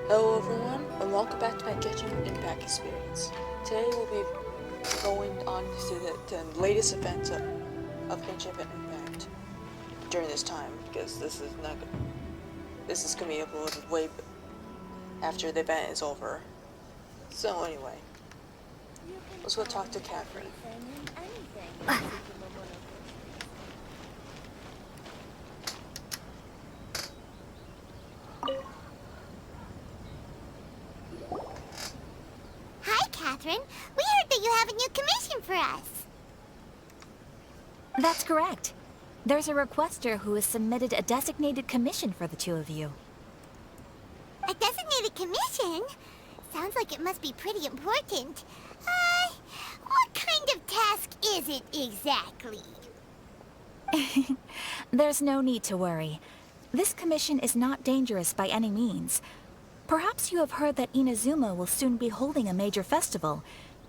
Hello everyone, and welcome back to my Genshin Impact experience. Today we'll be going on to the latest events of Genshin Impact during this time, because this is gonna be uploaded way after the event is over. So anyway, let's go talk to Catherine. Catherine, we heard that you have a new commission for us. That's correct. There's a requester who has submitted a designated commission for the two of you. A designated commission? Sounds like it must be pretty important. What kind of task is it exactly? There's no need to worry. This commission is not dangerous by any means. Perhaps you have heard that Inazuma will soon be holding a major festival,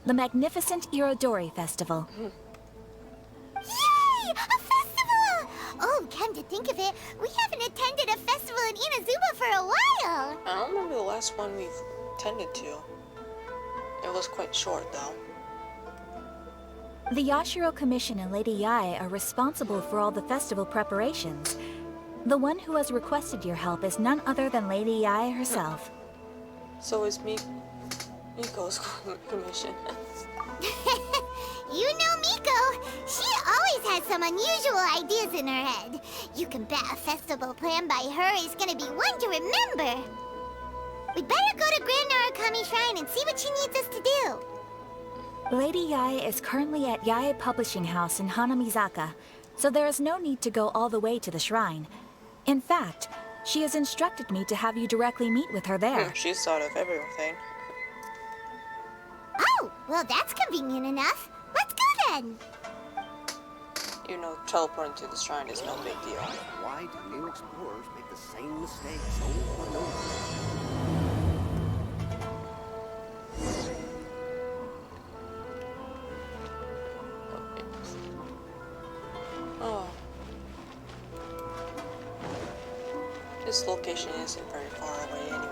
the magnificent Irodori Festival. Yay! A festival! Oh, come to think of it, we haven't attended a festival in Inazuma for a while. I don't remember the last one we've attended to. It was quite short though. The Yashiro Commission and Lady Yae are responsible for all the festival preparations. The one who has requested your help is none other than Lady Yae herself. So is Miko's commission. You know Miko. She always has some unusual ideas in her head. You can bet a festival planned by her is gonna be one to remember. We'd better go to Grand Narukami Shrine and see what she needs us to do. Lady Yae is currently at Yae Publishing House in Hanamizaka, so there is no need to go all the way to the shrine. In fact, she has instructed me to have you directly meet with her there. She's thought of everything. Oh, well that's convenient enough. Let's go then. You know, teleporting to the shrine is no big deal. Why do new explorers make the same mistakes over and over? Oh. This location isn't very far away anyway.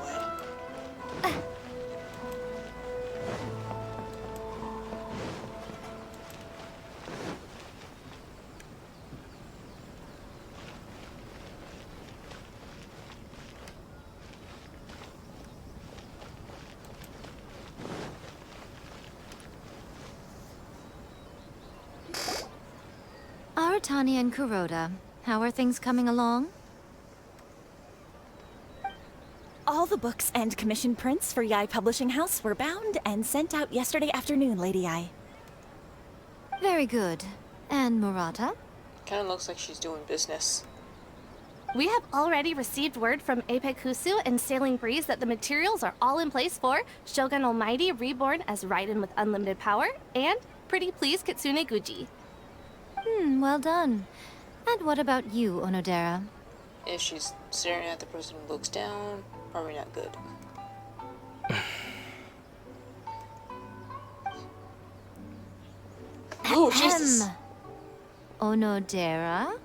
Aratani and Kuroda, how are things coming along? All the books and commission prints for Yae Publishing House were bound and sent out yesterday afternoon, Lady Yae. Very good. And Murata? Kinda looks like she's doing business. We have already received word from Apekusu and Sailing Breeze that the materials are all in place for Shogun Almighty reborn as Raiden with unlimited power and Pretty Please Kitsune Guji. Well done. And what about you, Onodera? If she's staring at the person who looks down, probably not good. Oh, Jesus! Onodera?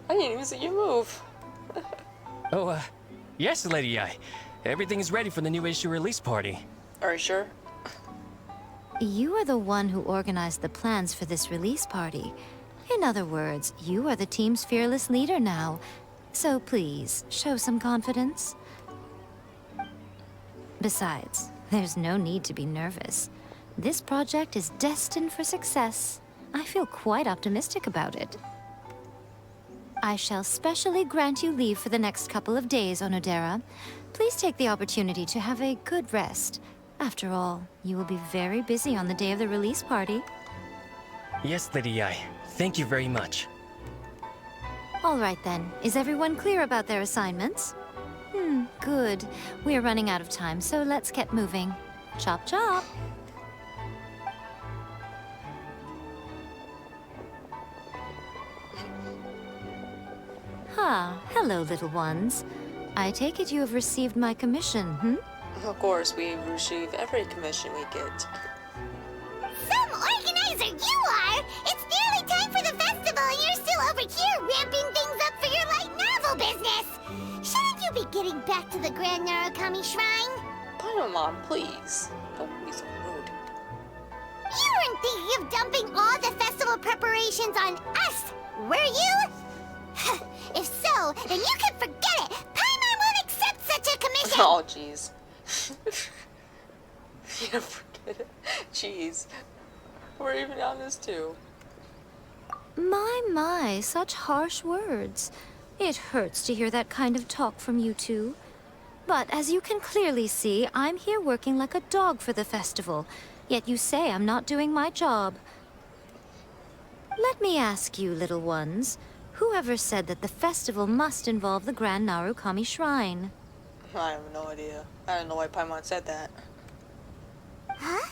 I didn't even see you move. Yes, Lady Yae. Everything is ready for the new issue release party. Are you sure? You are the one who organized the plans for this release party. In other words, you are the team's fearless leader now. So please, show some confidence. Besides, there's no need to be nervous. This project is destined for success. I feel quite optimistic about it. I shall specially grant you leave for the next couple of days, Onodera. Please take the opportunity to have a good rest. After all, you will be very busy on the day of the release party. Yes, Lady Yae. Thank you very much. All right then. Is everyone clear about their assignments? Good. We are running out of time, so let's get moving. Chop chop! Hello, little ones. I take it you have received my commission, Of course, we receive every commission we get. Some organizer you are! It's nearly time for the festival and you're still over here ramping things up for your light novel business! Shouldn't you be getting back to the Grand Narukami Shrine? Paimon, please. Don't be so rude. You weren't thinking of dumping all the festival preparations on us, were you? If so, then you can forget it! Paimon won't accept such a commission! Oh, jeez. Yeah, forget it. Jeez. We're even on this too. My, such harsh words. It hurts to hear that kind of talk from you two. But as you can clearly see, I'm here working like a dog for the festival. Yet you say I'm not doing my job. Let me ask you, little ones. Whoever said that the festival must involve the Grand Narukami Shrine? I have no idea. I don't know why Paimon said that. Huh?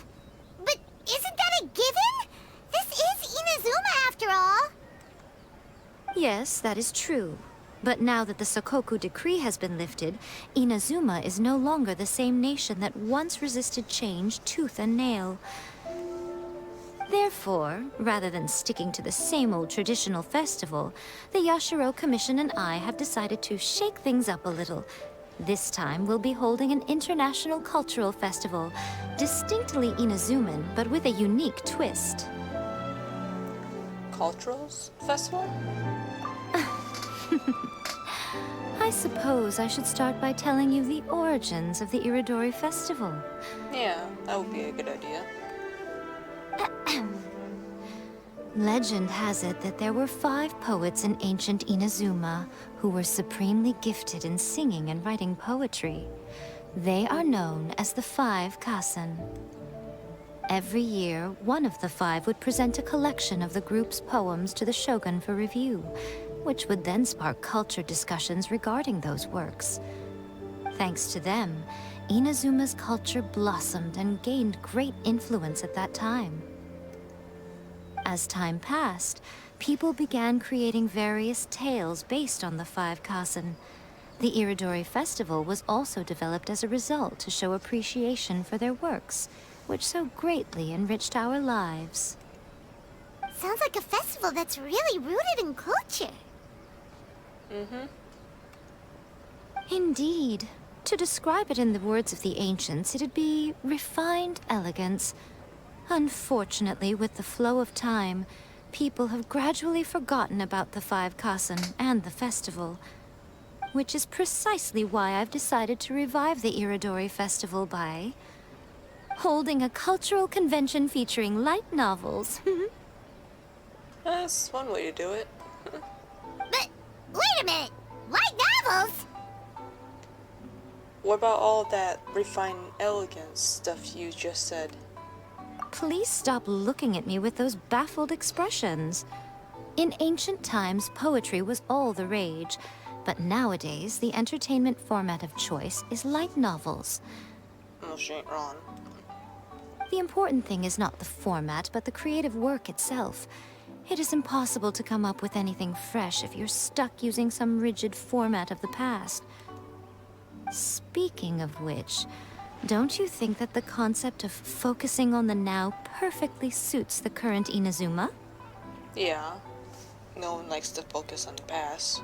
But isn't that a given? This is Inazuma after all. Yes, that is true. But now that the Sokoku decree has been lifted, Inazuma is no longer the same nation that once resisted change tooth and nail. Therefore, rather than sticking to the same old traditional festival, the Yashiro Commission and I have decided to shake things up a little. This time, we'll be holding an international cultural festival, distinctly Inazuman, but with a unique twist. Culturals festival? I suppose I should start by telling you the origins of the Irodori Festival. Yeah, that would be a good idea. Legend has it that there were 5 poets in ancient Inazuma who were supremely gifted in singing and writing poetry. They are known as the 5 Kasen. Every year, one of the 5 would present a collection of the group's poems to the shogun for review, which would then spark culture discussions regarding those works. Thanks to them, Inazuma's culture blossomed and gained great influence at that time. As time passed, people began creating various tales based on the 5 Kasen. The Irodori Festival was also developed as a result to show appreciation for their works, which so greatly enriched our lives. Sounds like a festival that's really rooted in culture. Indeed. To describe it in the words of the ancients, it'd be refined elegance. Unfortunately, with the flow of time, people have gradually forgotten about the 5 Kasen and the festival. Which is precisely why I've decided to revive the Irodori Festival by holding a cultural convention featuring light novels. That's one way to do it. But wait a minute! Light novels? What about all that refined elegance stuff you just said? Please stop looking at me with those baffled expressions. In ancient times, poetry was all the rage, but nowadays, the entertainment format of choice is light novels. Well, she ain't wrong. The important thing is not the format, but the creative work itself. It is impossible to come up with anything fresh if you're stuck using some rigid format of the past. Speaking of which, don't you think that the concept of focusing on the now perfectly suits the current Inazuma? Yeah. No one likes to focus on the past.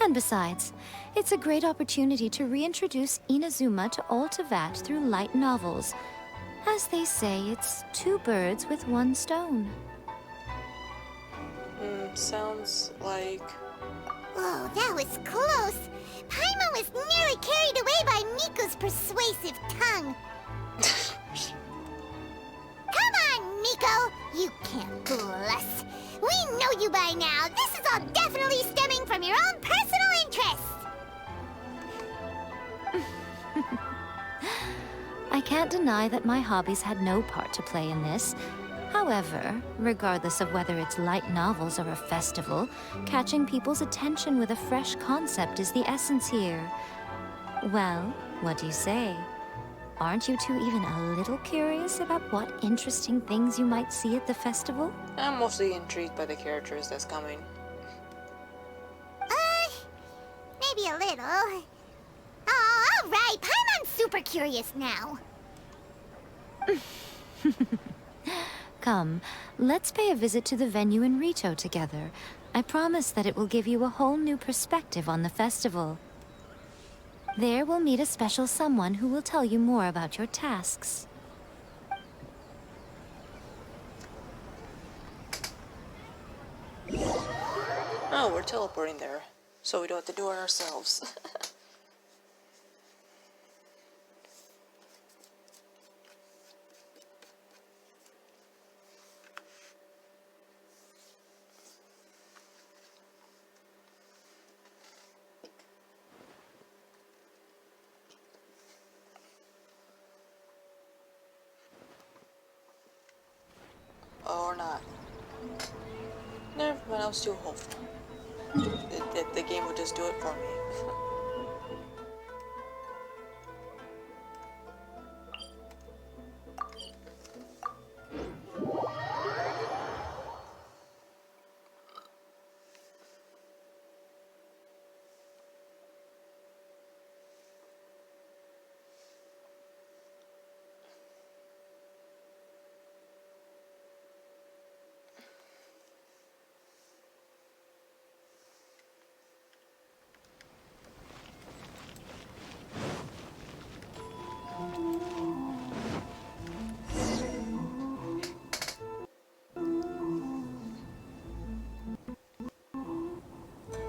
And besides, it's a great opportunity to reintroduce Inazuma to all Teyvat through light novels. As they say, it's 2 birds with 1 stone. Sounds like... Whoa, that was close! Paimon was nearly carried away by Miko's persuasive tongue. Come on, Miko! You can't fool us. We know you by now. This is all definitely stemming from your own personal interests. I can't deny that my hobbies had no part to play in this. However, regardless of whether it's light novels or a festival, catching people's attention with a fresh concept is the essence here. Well, what do you say? Aren't you two even a little curious about what interesting things you might see at the festival? I'm mostly intrigued by the characters that's coming. Maybe a little. Oh, all right. Paimon's super curious now. Come, let's pay a visit to the venue in Rito together. I promise that it will give you a whole new perspective on the festival. There we'll meet a special someone who will tell you more about your tasks. Oh, we're teleporting there, so we don't have to do it ourselves. Or not. Never mind, I was too hopeful. The game would just do it for me.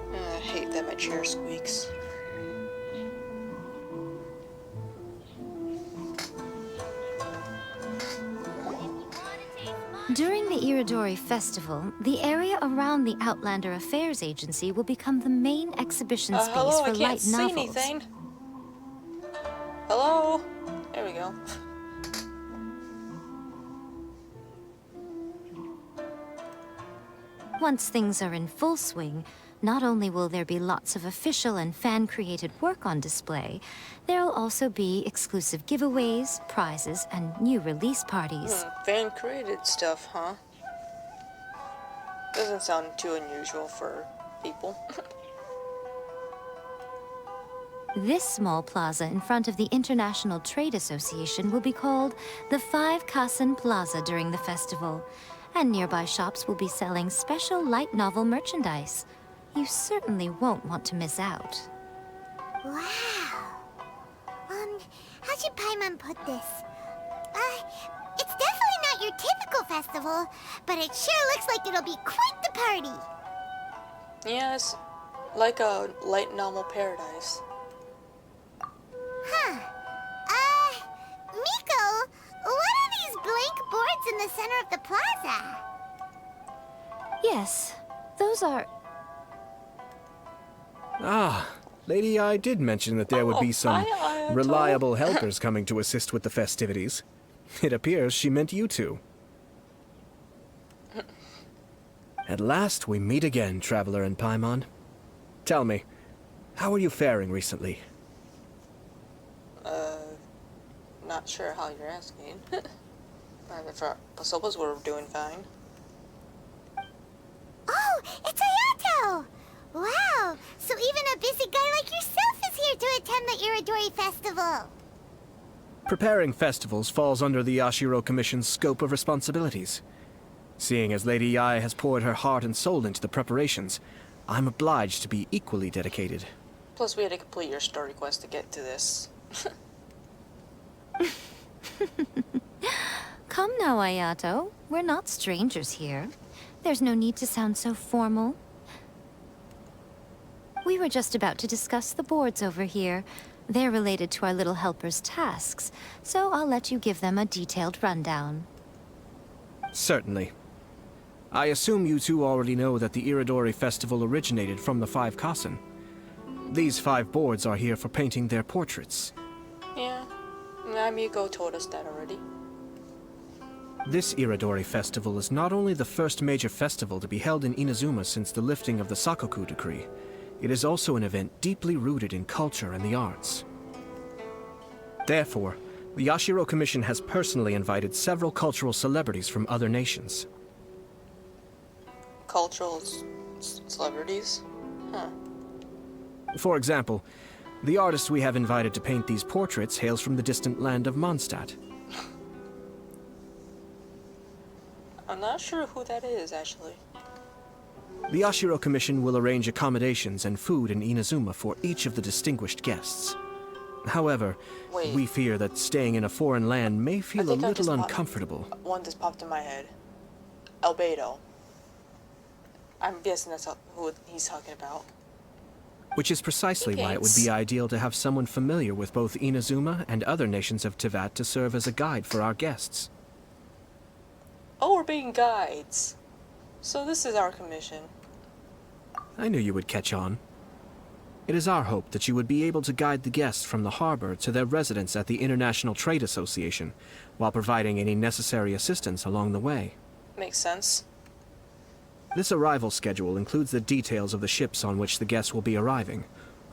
I hate that my chair squeaks. During the Irodori Festival, the area around the Outlander Affairs Agency will become the main exhibition space Hello, for I can't light see novels. anything. Hello? There we go. Once things are in full swing, not only will there be lots of official and fan-created work on display, there'll also be exclusive giveaways, prizes, and new release parties. Fan-created stuff, huh? Doesn't sound too unusual for people. This small plaza in front of the International Trade Association will be called the Five Kasen Plaza during the festival, and nearby shops will be selling special light novel merchandise. You certainly won't want to miss out. Wow. How should Paimon put this? It's definitely not your typical festival, but it sure looks like it'll be quite the party. Yes, like a light novel paradise. Huh. Miko, what are these blank boards in the center of the plaza? Yes, those are... Ah, Lady I did mention that there would be some hi, reliable helpers coming to assist with the festivities. It appears she meant you two. At last we meet again, Traveler and Paimon. Tell me, how are you faring recently? Not sure how you're asking. I suppose we're doing fine. Oh, it's Ayato! Wow, so even a busy guy like yourself is here to attend the Irodori Festival. Preparing festivals falls under the Yashiro Commission's scope of responsibilities. Seeing as Lady Yae has poured her heart and soul into the preparations, I'm obliged to be equally dedicated. Plus, we had to complete your story quest to get to this. Come now, Ayato. We're not strangers here. There's no need to sound so formal. We were just about to discuss the boards over here. They're related to our little helper's tasks, so I'll let you give them a detailed rundown. Certainly. I assume you two already know that the Irodori Festival originated from the Five Kasen. These 5 boards are here for painting their portraits. Yeah, Miko told us that already. This Irodori Festival is not only the first major festival to be held in Inazuma since the lifting of the Sakoku Decree, it is also an event deeply rooted in culture and the arts. Therefore, the Yashiro Commission has personally invited several cultural celebrities from other nations. Cultural celebrities? Huh. For example, the artist we have invited to paint these portraits hails from the distant land of Mondstadt. I'm not sure who that is, actually. The Ashiro Commission will arrange accommodations and food in Inazuma for each of the distinguished guests. However, Wait. we fear that staying in a foreign land may I feel a think I little just uncomfortable. One just popped in my head. Albedo. I'm guessing that's who he's talking about. Which is precisely why it would be ideal to have someone familiar with both Inazuma and other nations of Teyvat to serve as a guide for our guests. Oh, we're being guides. So this is our commission. I knew you would catch on. It is our hope that you would be able to guide the guests from the harbor to their residence at the International Trade Association, while providing any necessary assistance along the way. Makes sense. This arrival schedule includes the details of the ships on which the guests will be arriving.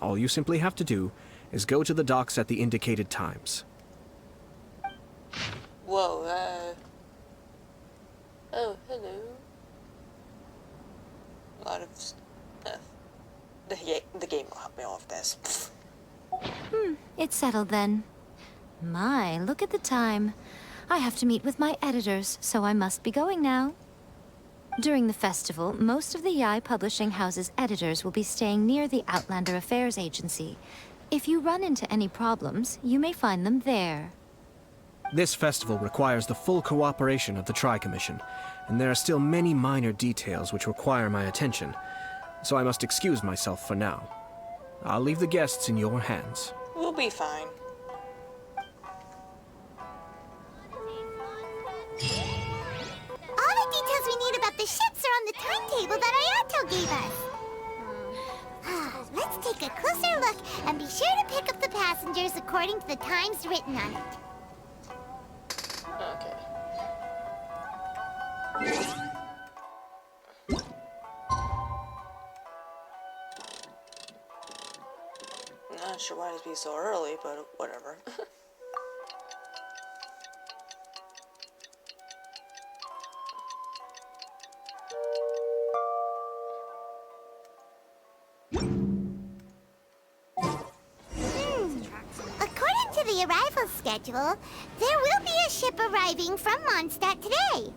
All you simply have to do is go to the docks at the indicated times. Whoa, oh, hello. A lot of stuff. The game will help me off this. It's settled then. My, look at the time. I have to meet with my editors, so I must be going now. During the festival, most of the Yae Publishing House's editors will be staying near the Outlander Affairs Agency. If you run into any problems, you may find them there. This festival requires the full cooperation of the Tri-Commission, and there are still many minor details which require my attention, so I must excuse myself for now. I'll leave the guests in your hands. We'll be fine. All the details we need about the ships are on the timetable that Ayato gave us. Let's take a closer look and be sure to pick up the passengers according to the times written on it. Okay. Not sure why it'd be so early, but whatever. According to the arrival schedule, there will be a ship arriving from Mondstadt today.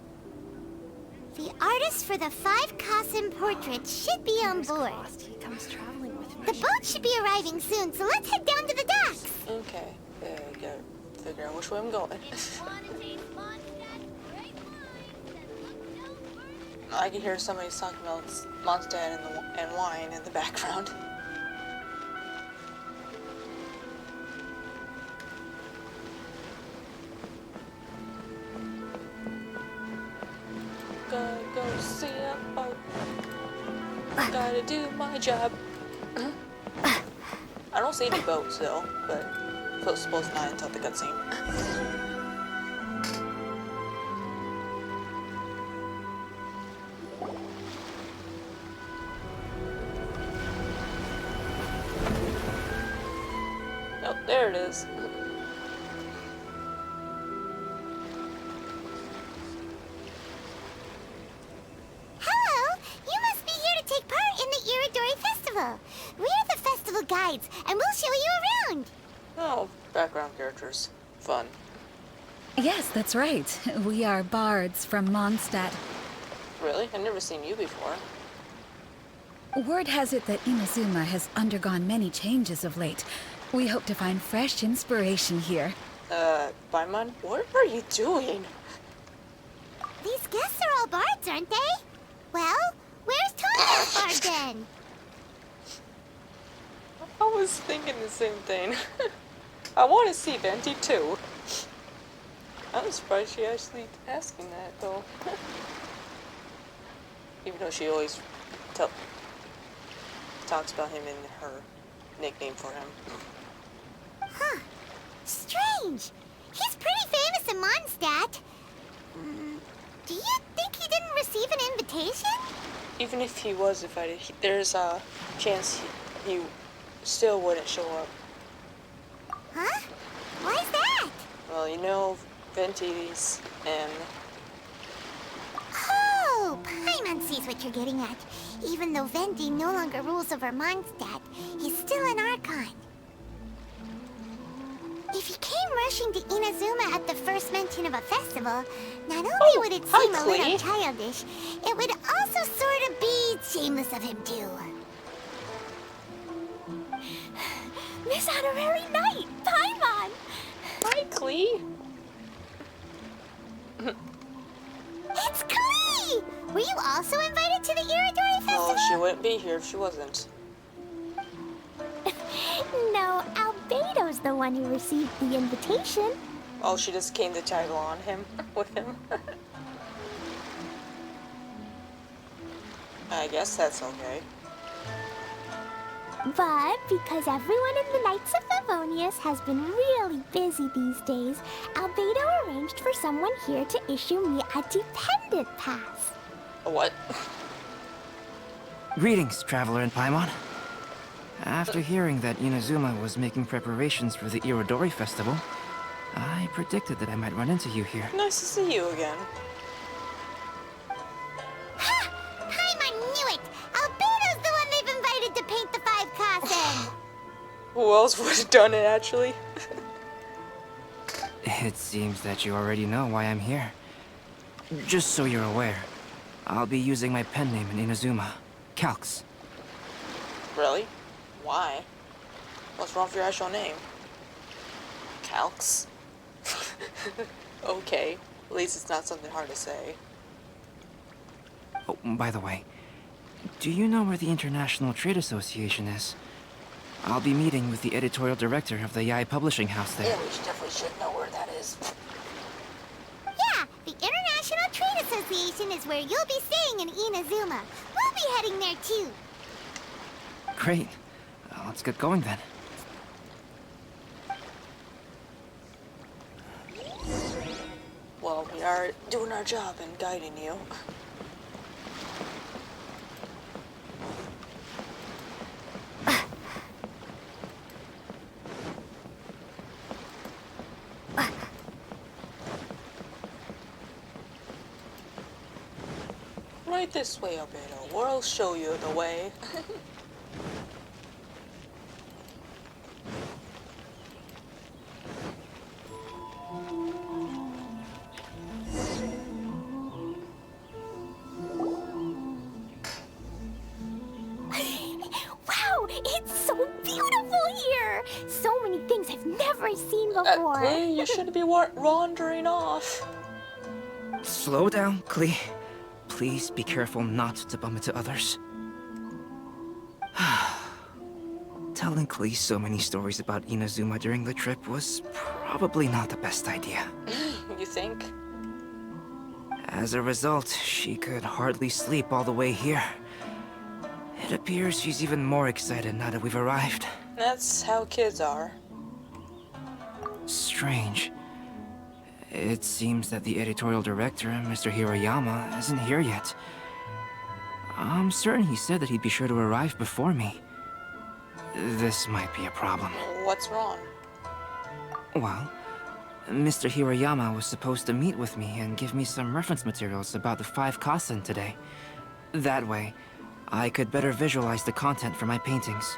The artist for the 5 Kasim portraits should be on board. He comes traveling with me. The boat should be arriving soon, so let's head down to the docks. Okay. Gotta figure out which way I'm going. I can hear somebody talking about Mondstadt and wine in the background. Gotta go see a boat. Gotta do my job. I don't see any boats though, but I was supposed not until the cutscene. Oh, there it is. Hello! You must be here to take part in the Irodori Festival. We're the festival guides, and we'll show you around. Oh, background characters. Fun. Yes, that's right. We are bards from Mondstadt. Really? I've never seen you before. Word has it that Inazuma has undergone many changes of late. We hope to find fresh inspiration here. Paimon, what are you doing? These guests are all bards, aren't they? Well, where's Tonya's bard then? I was thinking the same thing. I want to see Venti too. I'm surprised she actually asking that though. Even though she always talks about him in her nickname for him. Huh. Strange. He's pretty famous in Mondstadt. Do you think he didn't receive an invitation? Even if he was invited, there's a chance he still wouldn't show up. Huh? Why's that? Well, you know, Venti's and... Oh, Paimon sees what you're getting at. Even though Venti no longer rules over Mondstadt, he's still an Archon. If he came rushing to Inazuma at the first mention of a festival, not only would it seem a little childish, it would also sort of be Shameless of him, too. Miss Honorary Knight, Paimon! Hi, Klee. It's Klee! Were you also invited to the Irodori Festival? Oh, she wouldn't be here if she wasn't. No, Albedo's the one who received the invitation. Oh, she just came to tag on him with him. I guess that's okay. But because everyone in the Knights of Favonius has been really busy these days, Albedo arranged for someone here to issue me a dependent pass. A what? Greetings, traveler in Paimon. After hearing that Inazuma was making preparations for the Irodori Festival, I predicted that I might run into you here. Nice to see you again. Ha! Paimon knew it! Albedo's the one they've invited to paint the 5 Kasen! Who else would have done it, actually? It seems that you already know why I'm here. Just so you're aware, I'll be using my pen name in Inazuma, Calx. Really? Why? What's wrong with your actual name? Calx? Okay. At least it's not something hard to say. Oh, by the way, do you know where the International Trade Association is? I'll be meeting with the editorial director of the Yae Publishing House there. Yeah, we definitely should know where that is. Yeah, the International Trade Association is where you'll be staying in Inazuma. We'll be heading there too. Great. Let's get going then. Well, we are doing our job and guiding you. Right this way, Albedo. We'll show you the way. Wow, it's so beautiful here! So many things I've never seen before. Klee, you shouldn't be wandering off. Slow down, Klee. Please be careful not to bump into others. Telling Klee so many stories about Inazuma during the trip was probably not the best idea. You think? As a result, she could hardly sleep all the way here. It appears she's even more excited now that we've arrived. That's how kids are. Strange. It seems that the editorial director, Mr. Hiroyama, isn't here yet. I'm certain he said that he'd be sure to arrive before me. This might be a problem. What's wrong? Well, Mr. Hiroyama was supposed to meet with me and give me some reference materials about the 5 Kasen today. That way, I could better visualize the content for my paintings.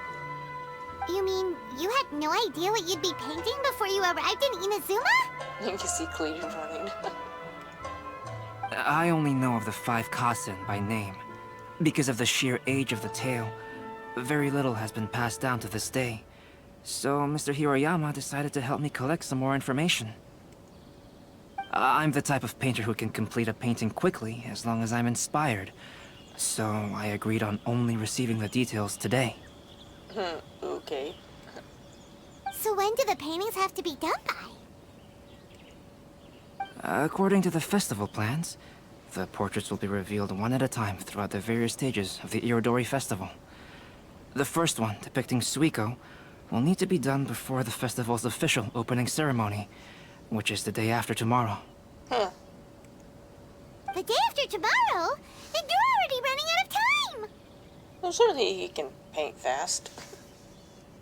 You mean you had no idea what you'd be painting before you arrived in Inazuma? You can see Klee running. I only know of the 5 Kasen by name. Because of the sheer age of the tale, very little has been passed down to this day. So Mr. Hiroyama decided to help me collect some more information. I'm the type of painter who can complete a painting quickly as long as I'm inspired. So I agreed on only receiving the details today. Okay. So when do the paintings have to be done by? According to the festival plans, the portraits will be revealed one at a time throughout the various stages of the Irodori Festival. The first one, depicting Suiko, will need to be done before the festival's official opening ceremony, which is the day after tomorrow. The day after tomorrow? Then you're already running out of time! Well, certainly he can paint fast.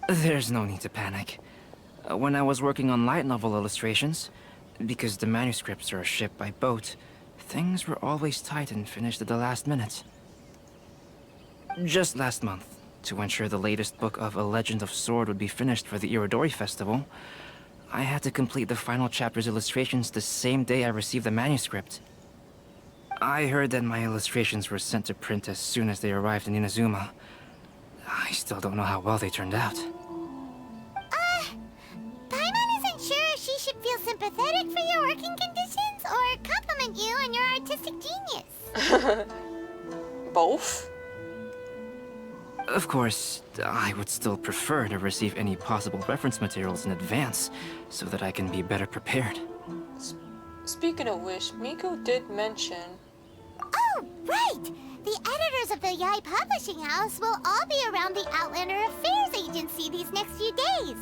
There's no need to panic. When I was working on light novel illustrations, because the manuscripts are shipped by boat, things were always tight and finished at the last minute. Just last month, to ensure the latest book of A Legend of Sword would be finished for the Irodori Festival, I had to complete the final chapter's illustrations the same day I received the manuscript. I heard that my illustrations were sent to print as soon as they arrived in Inazuma. I still don't know how well they turned out. Paimon isn't sure if she should feel sympathetic for your working conditions or compliment you on your artistic genius. Both? Of course, I would still prefer to receive any possible reference materials in advance, so that I can be better prepared. Speaking of which, Miko did mention... Oh, right! The editors of the Yai Publishing House will all be around the Outlander Affairs Agency these next few days.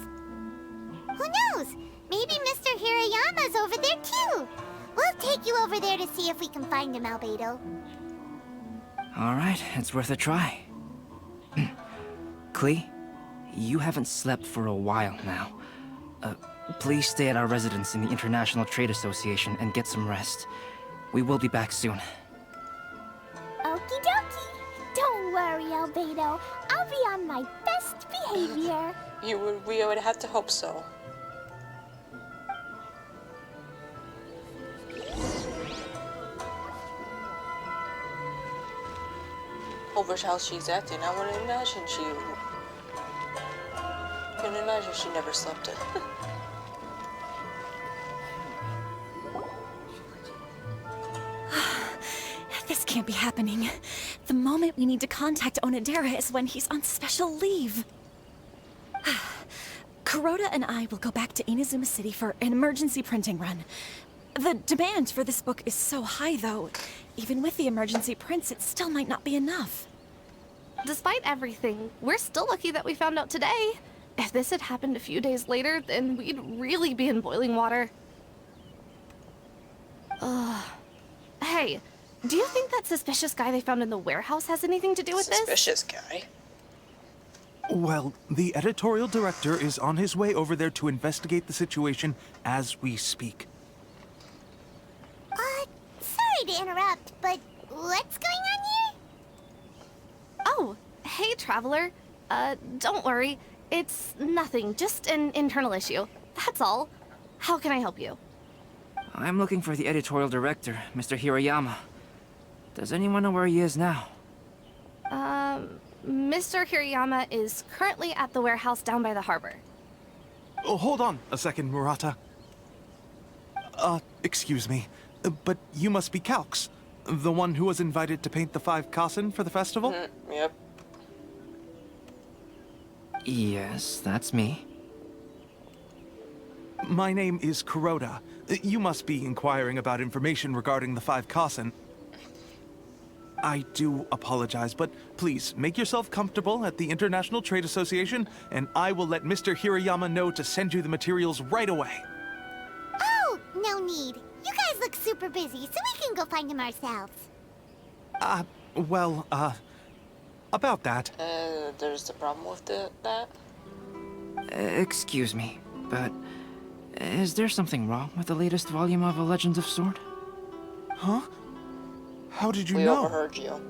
Who knows? Maybe Mr. Hirayama's over there too. We'll take you over there to see if we can find him, Albedo. Alright, it's worth a try. Klee, you haven't slept for a while now. Please stay at our residence in the International Trade Association and get some rest. We will be back soon. Okie dokie. Don't worry, Albedo. I'll be on my best behavior. We would have to hope so. Over how she's acting, I would imagine she... I can imagine she never slept it. This can't be happening. The moment we need to contact Onodera is when he's on special leave. Kuroda and I will go back to Inazuma City for an emergency printing run. The demand for this book is so high, though. Even with the emergency prints, it still might not be enough. Despite everything, we're still lucky that we found out today. If this had happened a few days later, then we'd really be in boiling water. Hey, do you think that suspicious guy they found in the warehouse has anything to do with this? Suspicious guy? Well, the editorial director is on his way over there to investigate the situation as we speak. Sorry to interrupt, but what's going on here? Oh, hey, Traveler. Don't worry. It's nothing, just an internal issue. That's all. How can I help you? I'm looking for the editorial director, Mr. Hirayama. Does anyone know where he is now? Mr. Hirayama is currently at the warehouse down by the harbor. Oh, hold on a second, Murata. Excuse me, but you must be Calx, the one who was invited to paint the 5 Kasen for the festival? Yep. Yes, that's me. My name is Kuroda. You must be inquiring about information regarding the 5 Kasen. I do apologize, but please make yourself comfortable at the International Trade Association, and I will let Mr. Hirayama know to send you the materials right away. Oh, no need. You guys look super busy, so we can go find him ourselves. About that. There's the problem with that? Excuse me, but is there something wrong with the latest volume of A Legend of Sword? Huh? How did you We know? overheard you.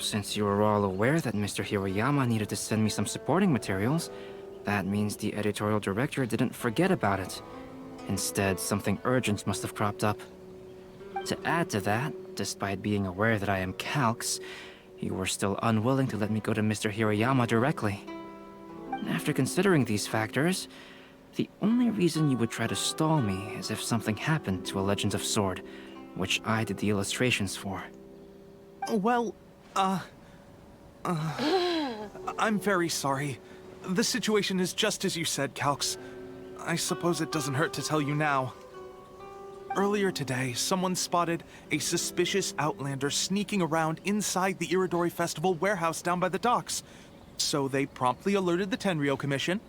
Since you were all aware that Mr. Hirayama needed to send me some supporting materials, that means the editorial director didn't forget about it. Instead, something urgent must have cropped up. To add to that, despite being aware that I am Calx, you were still unwilling to let me go to Mr. Hirayama directly. After considering these factors, the only reason you would try to stall me is if something happened to A Legend of Sword, which I did the illustrations for. Well, I'm very sorry. The situation is just as you said, Calx. I suppose it doesn't hurt to tell you now. Earlier today, someone spotted a suspicious outlander sneaking around inside the Irodori Festival warehouse down by the docks. So they promptly alerted the Tenryou Commission.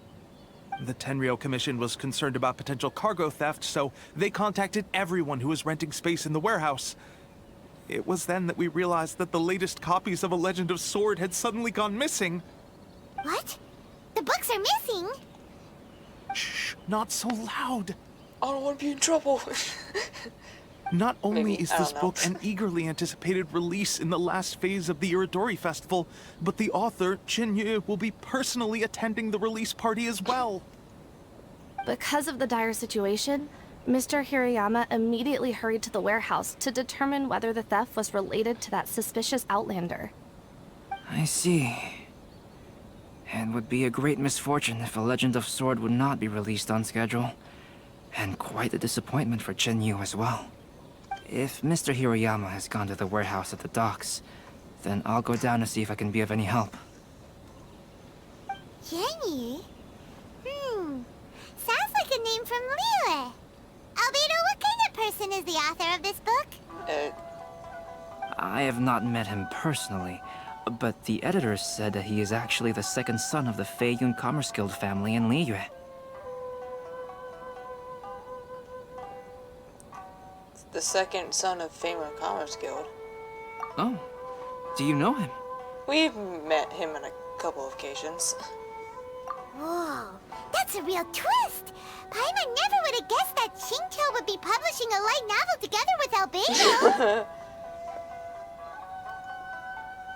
The Tenryou Commission was concerned about potential cargo theft, so they contacted everyone who was renting space in the warehouse. It was then that we realized that the latest copies of A Legend of Sword had suddenly gone missing. What? The books are missing? Shh, not so loud. I don't want to be in trouble. Not only Maybe, is I this don't know. book an eagerly anticipated release in the last phase of the Irodori Festival, but the author, Jinyu, will be personally attending the release party as well. Because of the dire situation, Mr. Hirayama immediately hurried to the warehouse to determine whether the theft was related to that suspicious outlander. I see. It would be a great misfortune if a Legend of Sword would not be released on schedule. And quite a disappointment for Chen Yu as well. If Mr. Hirayama has gone to the warehouse at the docks, then I'll go down to see if I can be of any help. Jenny? Sounds like a name from Liyue. Albedo, what kind of person is the author of this book? I have not met him personally, but the editor said that he is actually the second son of the Feiyun Commerce Guild family in Liyue. The second son of Feiyun Commerce Guild. Oh, do you know him? We've met him on a couple of occasions. Whoa, that's a real twist! Paimon never would have guessed that Xingqiu would be publishing a light novel together with Albedo.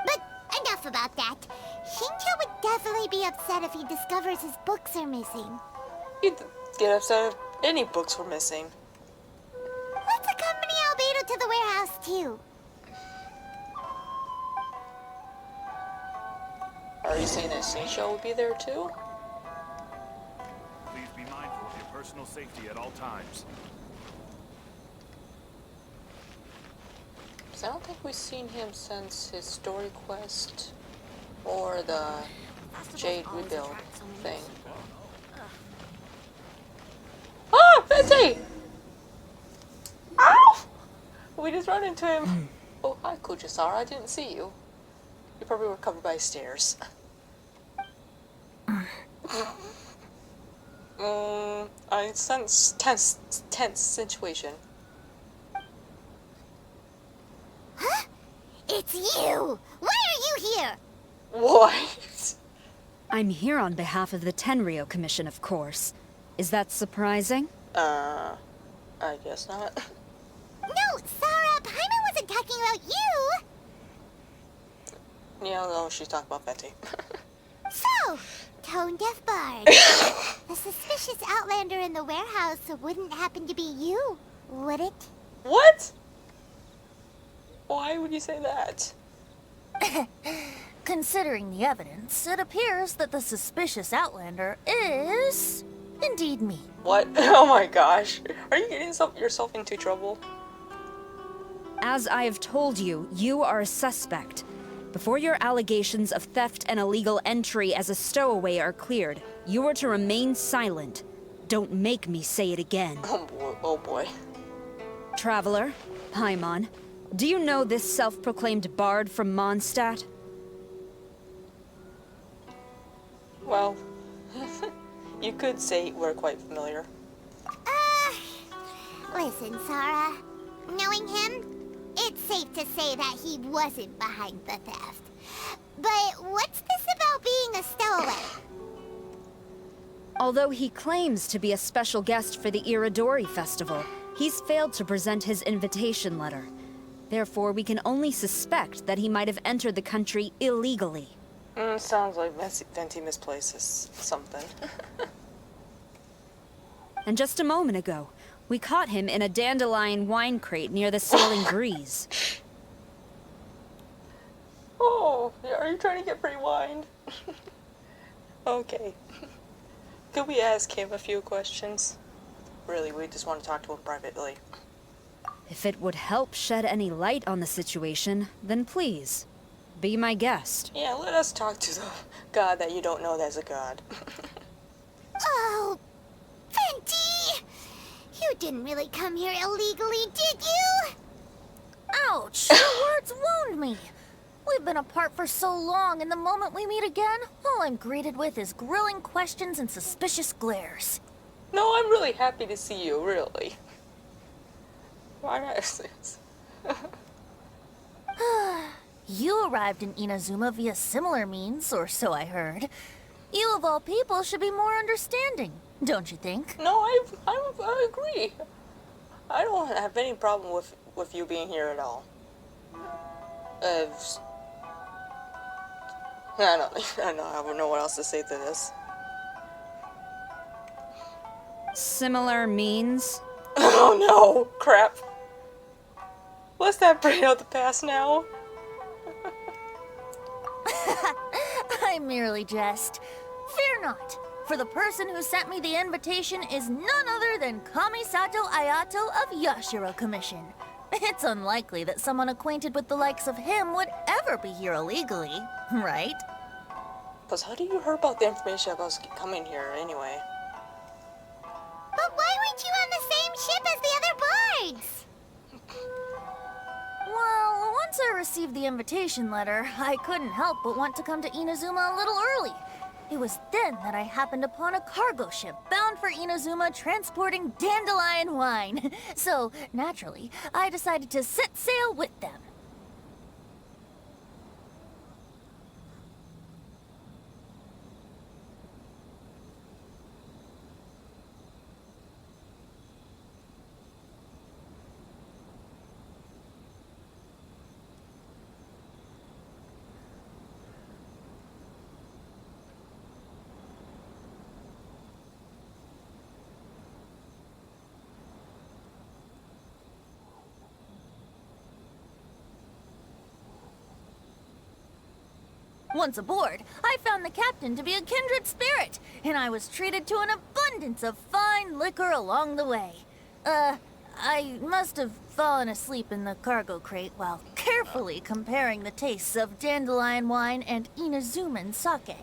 But enough about that. Xingqiu would definitely be upset if he discovers his books are missing. You'd get upset if any books were missing. Let's accompany Albedo to the warehouse, too. Are you saying that Xingqiu would be there too? Please be mindful of your personal safety at all times. So I don't think we've seen him since his story quest or the Jade rebuild thing. Ah, Venti! Ow! We just run into him. Oh, hi, Kujisara. I didn't see you. You probably were covered by stairs. I sense tense situation. Huh? It's you! Why are you here? What? I'm here on behalf of the Tenryou Commission, of course. Is that surprising? I guess not. No, Sarah, Paimon wasn't talking about you! Yeah, no, she's talking about Venti. So, tone-deaf bard. The suspicious outlander in the warehouse wouldn't happen to be you, would it? What? Why would you say that? Considering the evidence, it appears that the suspicious outlander is indeed me. What? Oh my gosh. Are you getting yourself into trouble? As I have told you, you are a suspect. Before your allegations of theft and illegal entry as a stowaway are cleared, you are to remain silent. Don't make me say it again. Oh boy. Oh boy. Traveler, Paimon, do you know this self-proclaimed bard from Mondstadt? Well, you could say we're quite familiar. Listen, Sarah. Knowing him, it's safe to say that he wasn't behind the theft. But what's this about being a stowaway? Although he claims to be a special guest for the Irodori Festival, he's failed to present his invitation letter. Therefore, we can only suspect that he might have entered the country illegally. Sounds like Venti misplaces something. And just a moment ago, we caught him in a dandelion wine crate near the Sailing Breeze. Oh, are you trying to get rewind? Okay. Could we ask him a few questions? Really, we just want to talk to him privately. If it would help shed any light on the situation, then please, be my guest. Yeah, let us talk to the god that you don't know that's a god. Oh, Venti! You didn't really come here illegally, did you? Ouch! Your words wound me. We've been apart for so long, and the moment we meet again, all I'm greeted with is grilling questions and suspicious glares. No, I'm really happy to see you, really. Why not this? You arrived in Inazuma via similar means, or so I heard. You of all people should be more understanding, don't you think? No, I agree. I don't have any problem with you being here at all. I don't know what else to say to this. Similar means? Oh no, crap. Let's not bring out the past now. I merely jest. Fear not, for the person who sent me the invitation is none other than Kamisato Ayato of Yashiro Commission. It's unlikely that someone acquainted with the likes of him would ever be here illegally, right? Plus, how do you hear about the information about us coming here anyway? But why weren't you on the same ship as the other boards? Well, once I received the invitation letter, I couldn't help but want to come to Inazuma a little early. It was then that I happened upon a cargo ship bound for Inazuma transporting dandelion wine. So, naturally, I decided to set sail with them. Once aboard, I found the captain to be a kindred spirit, and I was treated to an abundance of fine liquor along the way. I must have fallen asleep in the cargo crate while carefully comparing the tastes of dandelion wine and Inazuman sake.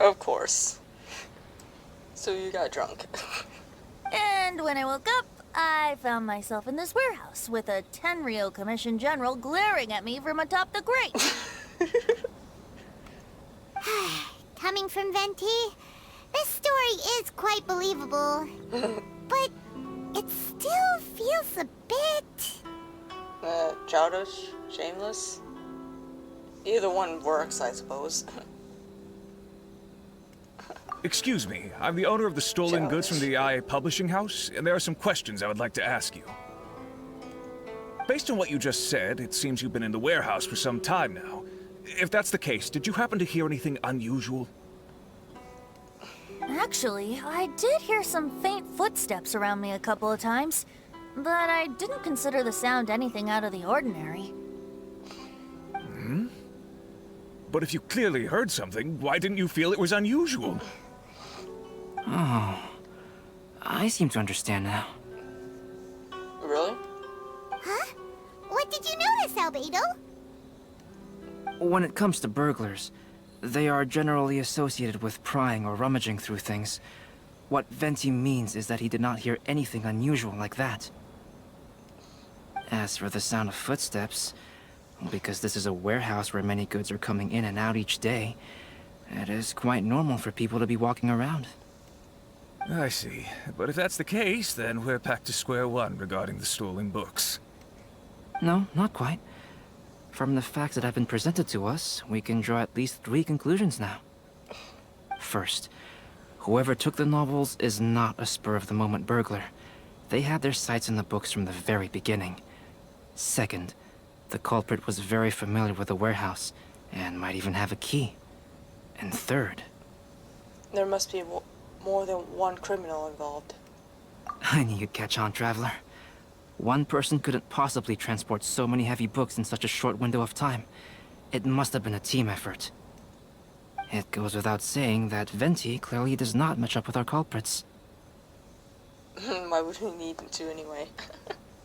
Of course. So you got drunk. And when I woke up, I found myself in this warehouse with a Tenryo Commission General glaring at me from atop the crate. Coming from Venti, this story is quite believable. But it still feels a bit... childish? Shameless? Either one works, I suppose. Excuse me, I'm the owner of the stolen goods from the IA publishing house, and there are some questions I would like to ask you. Based on what you just said, it seems you've been in the warehouse for some time now. If that's the case, did you happen to hear anything unusual? Actually, I did hear some faint footsteps around me a couple of times, but I didn't consider the sound anything out of the ordinary. Hmm? But if you clearly heard something, why didn't you feel it was unusual? Oh, I seem to understand now. Really? Huh? What did you notice, Albedo? When it comes to burglars, they are generally associated with prying or rummaging through things. What Venti means is that he did not hear anything unusual like that. As for the sound of footsteps, because this is a warehouse where many goods are coming in and out each day, it is quite normal for people to be walking around. I see. But if that's the case, then we're back to square one regarding the stolen books. No, not quite. From the facts that have been presented to us, we can draw at least 3 conclusions now. First, whoever took the novels is not a spur-of-the-moment burglar. They had their sights on the books from the very beginning. Second, the culprit was very familiar with the warehouse, and might even have a key. And third... There must be more than one criminal involved. I knew you'd catch on, Traveler. One person couldn't possibly transport so many heavy books in such a short window of time. It must have been a team effort. It goes without saying that Venti clearly does not match up with our culprits. Why would we need them to anyway?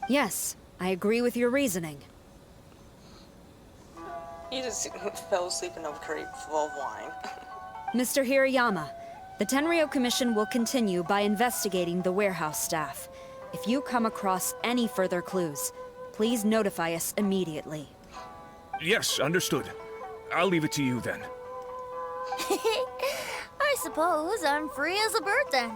Yes, I agree with your reasoning. He just fell asleep in a crate full of wine. Mr. Hirayama, the Tenryo Commission will continue by investigating the warehouse staff. If you come across any further clues, please notify us immediately. Yes, understood. I'll leave it to you then. I suppose I'm free as a bird then.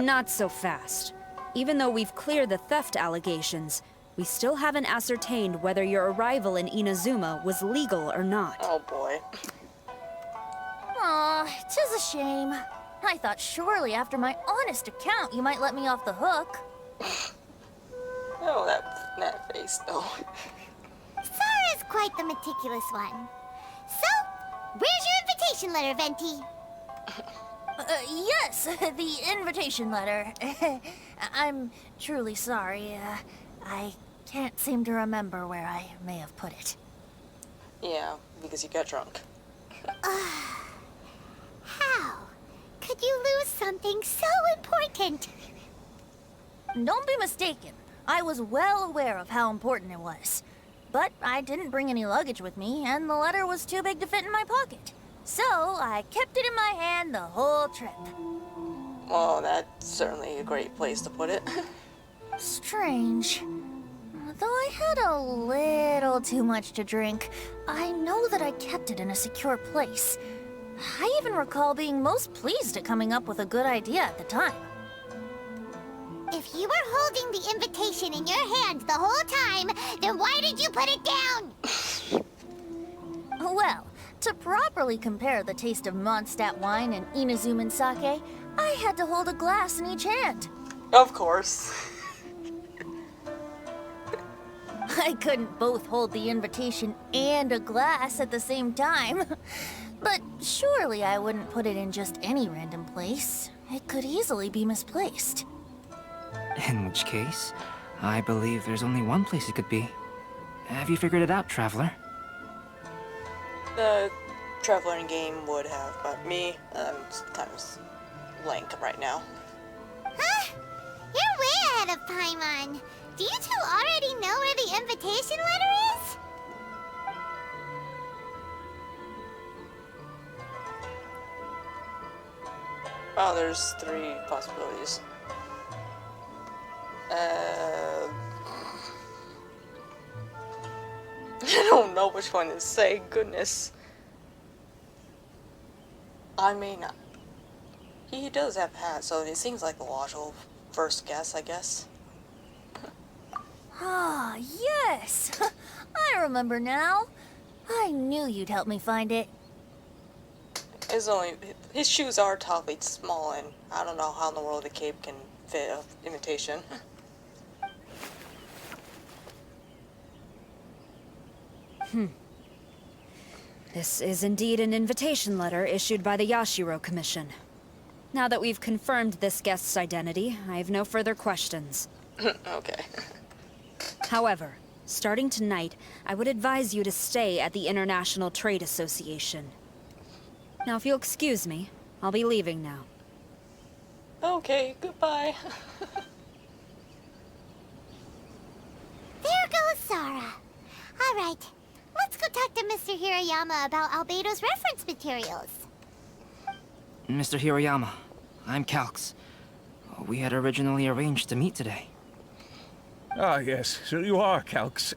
Not so fast. Even though we've cleared the theft allegations, we still haven't ascertained whether your arrival in Inazuma was legal or not. Oh boy. Aw, 'tis a shame. I thought surely after my honest account you might let me off the hook. Oh, that face though. Sara's quite the meticulous one. So, where's your invitation letter, Venti? Yes, the invitation letter. I'm truly sorry. I can't seem to remember where I may have put it. Yeah, because you got drunk. How could you lose something so important? Don't be mistaken. I was well aware of how important it was. But I didn't bring any luggage with me, and the letter was too big to fit in my pocket. So I kept it in my hand the whole trip. Well, that's certainly a great place to put it. Strange. Though I had a little too much to drink, I know that I kept it in a secure place. I even recall being most pleased at coming up with a good idea at the time. If you were holding the invitation in your hand the whole time, then why did you put it down? Well, to properly compare the taste of Mondstadt wine and Inazuman sake, I had to hold a glass in each hand. Of course. I couldn't both hold the invitation and a glass at the same time. But surely I wouldn't put it in just any random place. It could easily be misplaced. In which case, I believe there's only one place it could be. Have you figured it out, Traveler? The Traveler in game would have, but me, I'm kind of blank right now. Huh? You're way ahead of Paimon. Do you two already know where the invitation letter is? Oh, there's 3 possibilities. I don't know which one to say, goodness. I mean, he does have a hat, so it seems like a logical first guess, I guess. Ah, yes! I remember now. I knew you'd help me find it. His shoes are totally small, and I don't know how in the world the cape can fit an imitation. This is indeed an invitation letter issued by the Yashiro Commission. Now that we've confirmed this guest's identity, I have no further questions. Okay. However, starting tonight, I would advise you to stay at the International Trade Association. Now, if you'll excuse me, I'll be leaving now. Okay, goodbye. There goes Sara. All right, let's go talk to Mr. Hirayama about Albedo's reference materials. Mr. Hiroyama, I'm Calx. We had originally arranged to meet today. Ah, yes, so you are, Calx.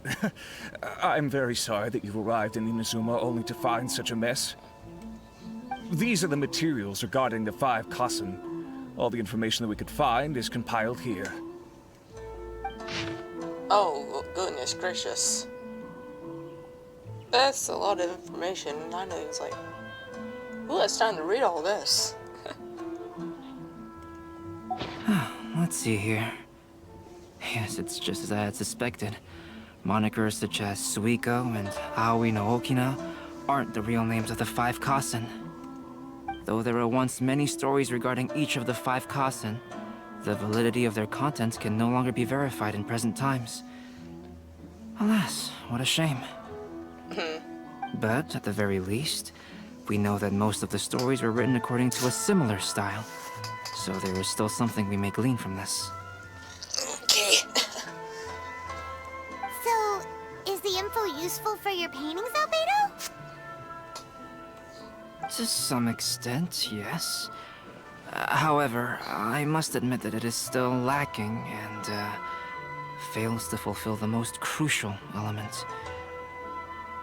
I'm very sorry that you've arrived in Inazuma only to find such a mess. These are the materials regarding the 5 Kassen. All the information that we could find is compiled here. Oh, goodness gracious. That's a lot of information, and I know it's like, who has time to read all this? Let's see here. Yes, it's just as I had suspected. Monikers such as Suiko and Aoi no Okina aren't the real names of the 5 Kassen. Though there were once many stories regarding each of the 5 Kassen, the validity of their contents can no longer be verified in present times. Alas, what a shame. But, at the very least, we know that most of the stories were written according to a similar style. So there is still something we may glean from this. Okay. So, is the info useful for your paintings, Albedo? To some extent, yes. However, I must admit that it is still lacking and fails to fulfill the most crucial element.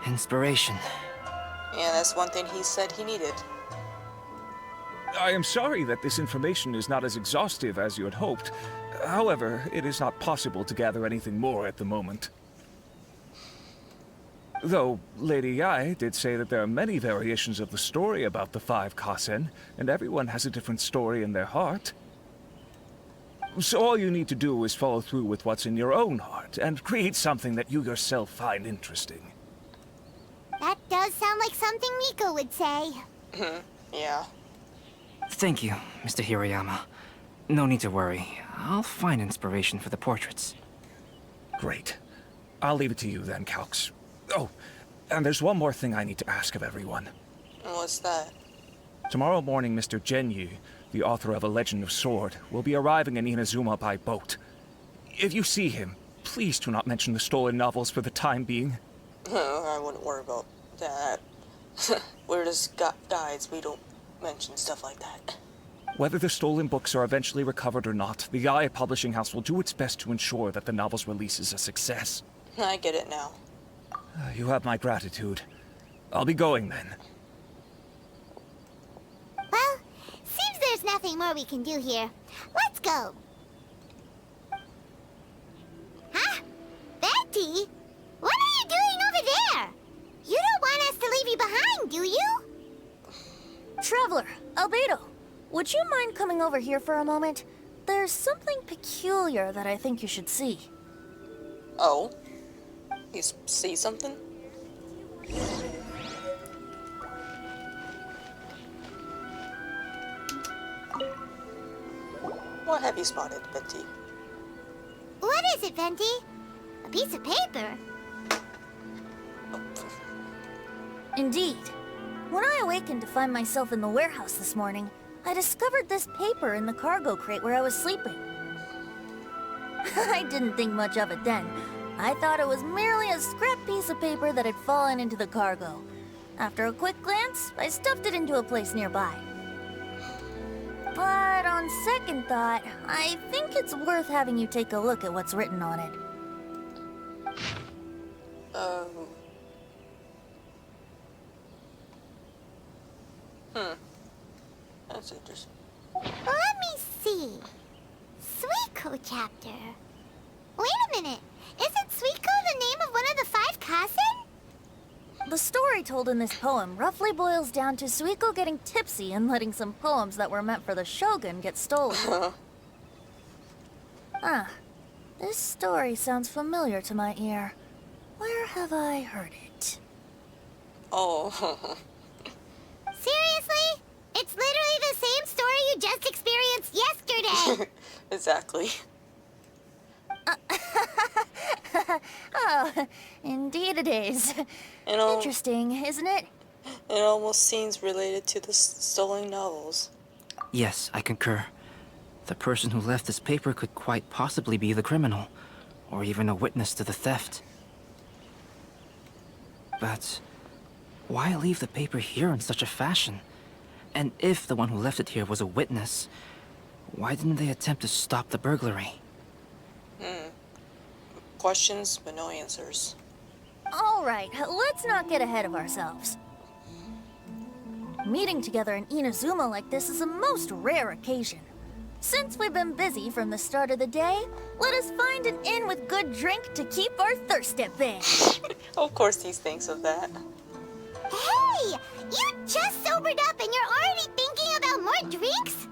Inspiration. Yeah, that's one thing he said he needed. I am sorry that this information is not as exhaustive as you had hoped. However, it is not possible to gather anything more at the moment. Though, Lady Yae did say that there are many variations of the story about the 5 Kassen, and everyone has a different story in their heart. So all you need to do is follow through with what's in your own heart, and create something that you yourself find interesting. That does sound like something Miko would say. Yeah. Thank you, Mr. Hiroyama. No need to worry. I'll find inspiration for the portraits. Great. I'll leave it to you then, Calx. Oh, and there's one more thing I need to ask of everyone. What's that? Tomorrow morning, Mr. Genyu, the author of A Legend of Sword, will be arriving in Inazuma by boat. If you see him, please do not mention the stolen novels for the time being. I wouldn't worry about that. We're just guides, we don't mention stuff like that. Whether the stolen books are eventually recovered or not, the Yae Publishing House will do its best to ensure that the novel's release is a success. I get it now. You have my gratitude. I'll be going then. Well, seems there's nothing more we can do here. Let's go. Huh? Betty? What are you doing over there? You don't want us to leave you behind, do you? Traveler, Albedo, would you mind coming over here for a moment? There's something peculiar that I think you should see. Oh? You see something? What have you spotted, Betty? What is it, Venti? A piece of paper? Indeed. When I awakened to find myself in the warehouse this morning, I discovered this paper in the cargo crate where I was sleeping. I didn't think much of it then. I thought it was merely a scrap piece of paper that had fallen into the cargo. After a quick glance, I stuffed it into a place nearby. But on second thought, I think it's worth having you take a look at what's written on it. That's interesting. Let me see. Suiko chapter. Wait a minute. Isn't Suiko the name of one of the 5 Kasen? The story told in this poem roughly boils down to Suiko getting tipsy and letting some poems that were meant for the shogun get stolen. This story sounds familiar to my ear. Where have I heard it? Oh. Seriously? It's literally the same story you just experienced yesterday. Exactly. Oh, indeed it is. Interesting, isn't it? It almost seems related to the stolen novels. Yes, I concur. The person who left this paper could quite possibly be the criminal, or even a witness to the theft. But why leave the paper here in such a fashion? And if the one who left it here was a witness, why didn't they attempt to stop the burglary? Questions, but no answers. All right, let's not get ahead of ourselves. Meeting together in Inazuma like this is a most rare occasion. Since we've been busy from the start of the day, let us find an inn with good drink to keep our thirst at bay. Of course he thinks of that. Hey! You just sobered up and you're already thinking about more drinks?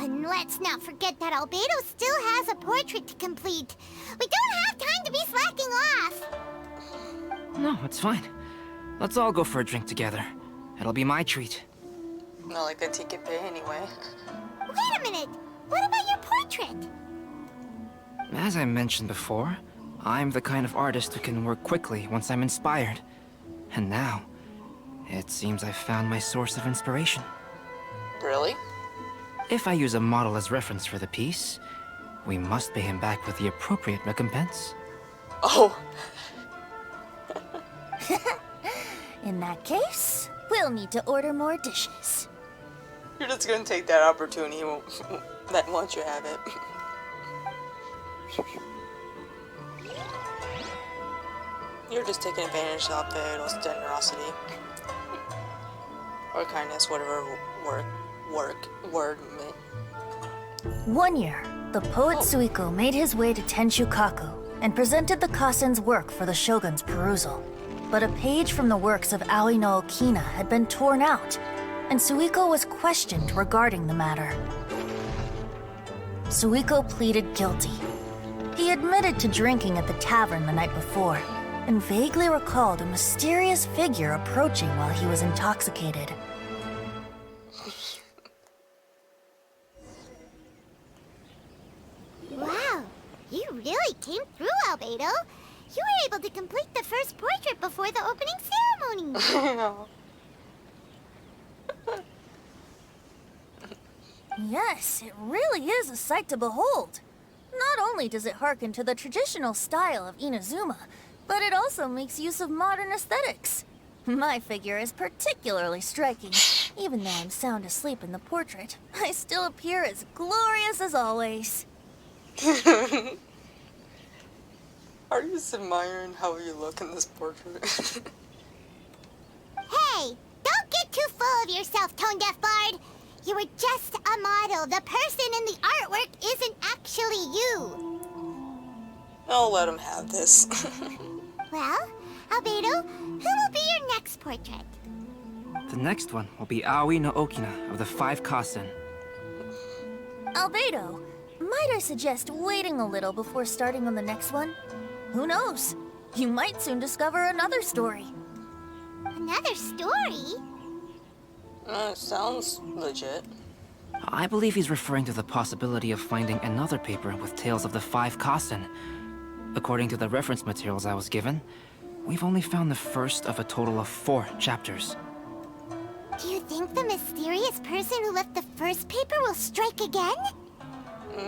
And let's not forget that Albedo still has a portrait to complete. We don't have time to be slacking off. No, it's fine. Let's all go for a drink together. It'll be my treat. Not like that he can pay anyway. Wait a minute. What about your portrait? As I mentioned before, I'm the kind of artist who can work quickly once I'm inspired. And now, it seems I've found my source of inspiration. Really? If I use a model as reference for the piece, we must pay him back with the appropriate recompense. Oh. In that case, we'll need to order more dishes. You're just gonna take that opportunity that once you have it. You're just taking advantage of Albedo's generosity. Or kindness, whatever word meant. One year, the poet Suiko made his way to Tenshukaku and presented the Kasen's work for the shogun's perusal. But a page from the works of Aoi no Okina had been torn out, and Suiko was questioned regarding the matter. Suiko pleaded guilty. He admitted to drinking at the tavern the night before, and vaguely recalled a mysterious figure approaching while he was intoxicated. really came through, Albedo. You were able to complete the first portrait before the opening ceremony. I know. Yes, it really is a sight to behold. Not only does it harken to the traditional style of Inazuma, but it also makes use of modern aesthetics. My figure is particularly striking. Even though I'm sound asleep in the portrait, I still appear as glorious as always. Are you just admiring how you look in this portrait? Hey, don't get too full of yourself, Tone Deaf Bard. You were just a model. The person in the artwork isn't actually you. I'll let him have this. Well, Albedo, who will be your next portrait? The next one will be Aoi no Okina of the 5 Kasen. Albedo, might I suggest waiting a little before starting on the next one? Who knows? You might soon discover another story. Another story? Sounds legit. I believe he's referring to the possibility of finding another paper with tales of the 5 Kasen. According to the reference materials I was given, we've only found the first of a total of 4 chapters. Do you think the mysterious person who left the first paper will strike again?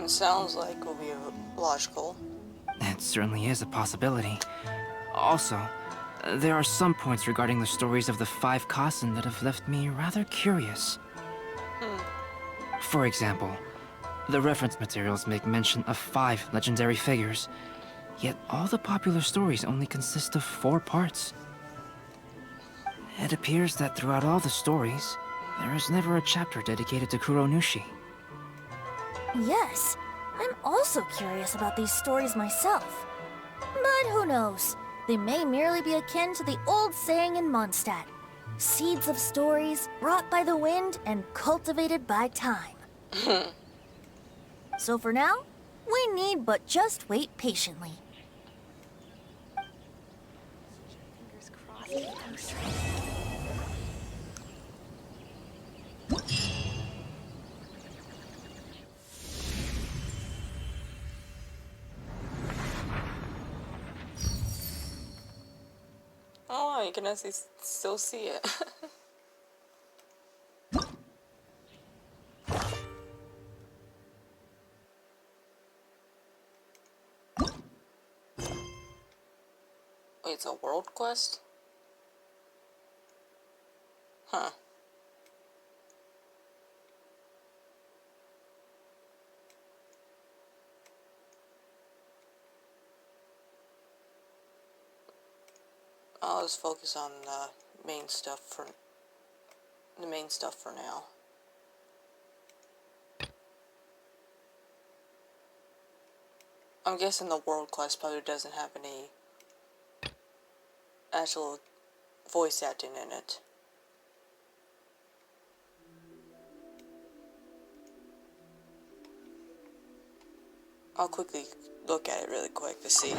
Sounds like will be logical. It certainly is a possibility. Also, there are some points regarding the stories of the 5 Kasen that have left me rather curious. For example, the reference materials make mention of 5 legendary figures, yet all the popular stories only consist of 4 parts. It appears that throughout all the stories, there is never a chapter dedicated to Kuronushi. Yes, I'm also curious about these stories myself. But who knows? They may merely be akin to the old saying in Mondstadt. Seeds of stories brought by the wind and cultivated by time. So for now, we need but just wait patiently. Oh, you can actually still see it. Wait, it's a world quest? Huh. I'll just focus on the main stuff for now. I'm guessing the world quest probably doesn't have any actual voice acting in it. I'll quickly look at it really quick to see.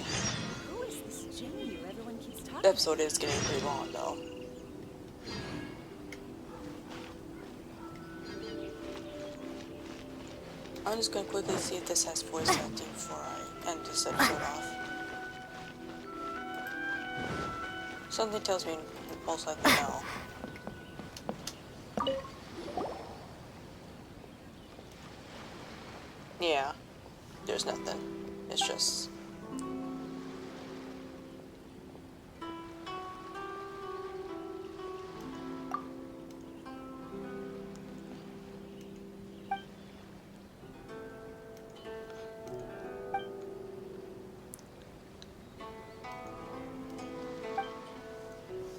Who is this Jinyu everyone keeps talking The episode is getting pretty long though. I'm just gonna quickly see if this has voice acting before I end this episode off. Something tells me most likely no. Yeah, there's nothing. It's just...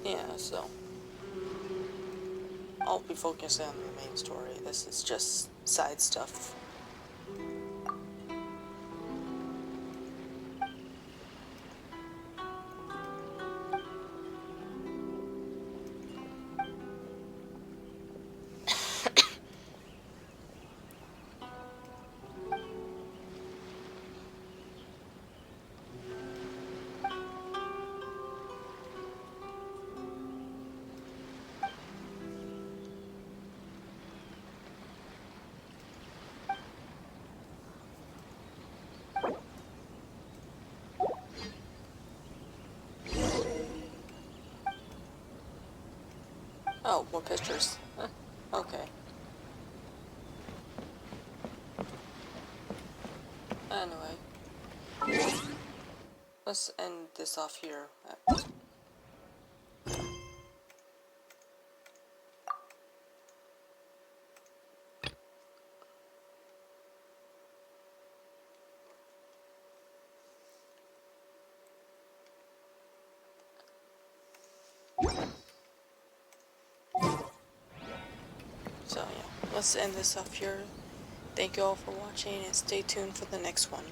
yeah, so... I'll be focusing on the main story. This is just side stuff. Oh, more pictures. Okay. Anyway. Let's end this off here. So yeah, let's end this off here. Thank you all for watching and stay tuned for the next one.